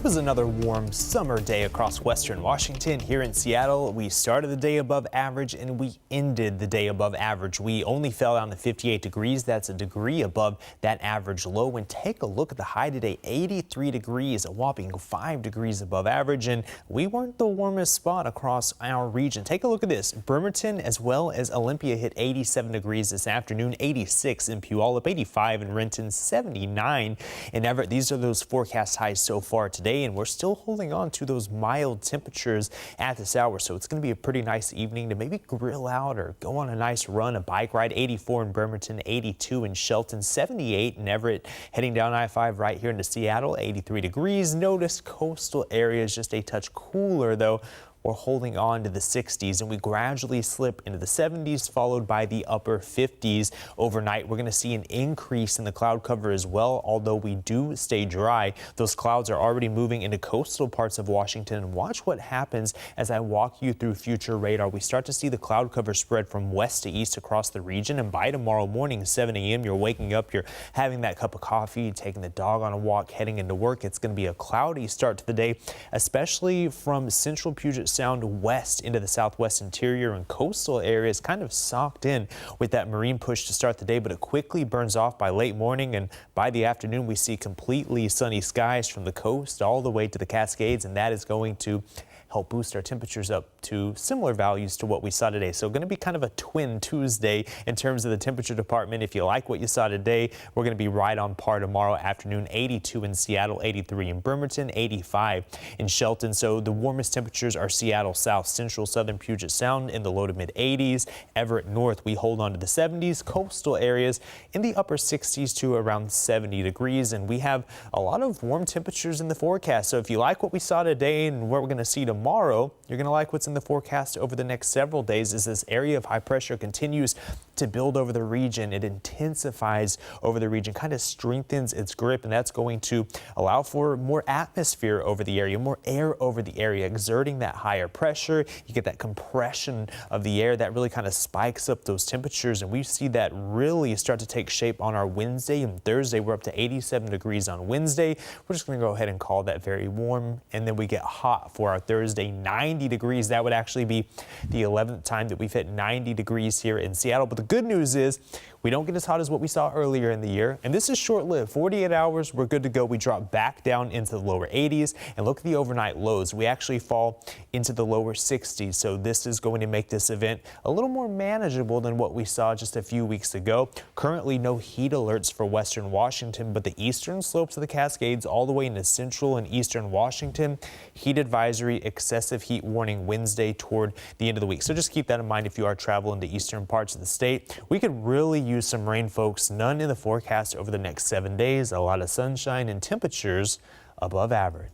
was another warm summer day across western Washington. Here in Seattle, we started the day above average and we ended the day above average. We only fell down to 58 degrees. That's a degree above that average low. And take a look at the high today, 83 degrees, a whopping 5 degrees above average. And we weren't the warmest spot across our region. Take a look at this. Bremerton as well as Olympia hit 87 degrees this afternoon, 86 in Puyallup, 85 in Renton, 79 in Everett. These are those forecast highs so far today, and we're still holding on to those mild temperatures at this hour. So it's going to be a pretty nice evening to maybe grill out or go on a nice run, a bike ride. 84 in Bremerton, 82 in Shelton, 78 in Everett. Heading down I-5 right here into Seattle, 83 degrees. Notice coastal areas just a touch cooler though. We're holding on to the 60s, and we gradually slip into the 70s, followed by the upper 50s. Overnight, we're going to see an increase in the cloud cover as well, although we do stay dry. Those clouds are already moving into coastal parts of Washington. And watch what happens as I walk you through future radar. We start to see the cloud cover spread from west to east across the region, and by tomorrow morning, 7 a.m., you're waking up, you're having that cup of coffee, taking the dog on a walk, heading into work. It's going to be a cloudy start to the day, especially from central Puget Sound west into the southwest interior and coastal areas, kind of socked in with that marine push to start the day, but it quickly burns off by late morning, and by the afternoon we see completely sunny skies from the coast all the way to the Cascades, and that is going to help boost our temperatures up to similar values to what we saw today. So going to be kind of a twin Tuesday in terms of the temperature department. If you like what you saw today, we're going to be right on par tomorrow afternoon. 82 in Seattle, 83 in Bremerton, 85 in Shelton. So the warmest temperatures are Seattle south, central, southern Puget Sound in the low to mid 80s. Everett north, we hold on to the 70s. Coastal areas in the upper 60s to around 70 degrees. And we have a lot of warm temperatures in the forecast. So if you like what we saw today and what we're going to see tomorrow, you're going to like what's in the forecast over the next several days as this area of high pressure continues to build over the region. It intensifies over the region, kind of strengthens its grip, and that's going to allow for more atmosphere over the area, more air over the area, exerting that higher pressure. You get that compression of the air that really kind of spikes up those temperatures, and we see that really start to take shape on our Wednesday and Thursday. We're up to 87 degrees on Wednesday. We're just going to go ahead and call that very warm, and then we get hot for our Thursday, 90 degrees. That would actually be the 11th time that we've hit 90 degrees here in Seattle. But the good news is we don't get as hot as what we saw earlier in the year, and this is short-lived. 48 hours, we're good to go. We drop back down into the lower 80s, and look at the overnight lows. We actually fall into the lower 60s, so this is going to make this event a little more manageable than what we saw just a few weeks ago. Currently, no heat alerts for western Washington, but the eastern slopes of the Cascades all the way into central and eastern Washington, heat advisory, excessive heat warning Wednesday toward the end of the week. So just keep that in mind if you are traveling to eastern parts of the state. We could really use some rain, folks. None in the forecast over the next 7 days. A lot of sunshine and temperatures above average.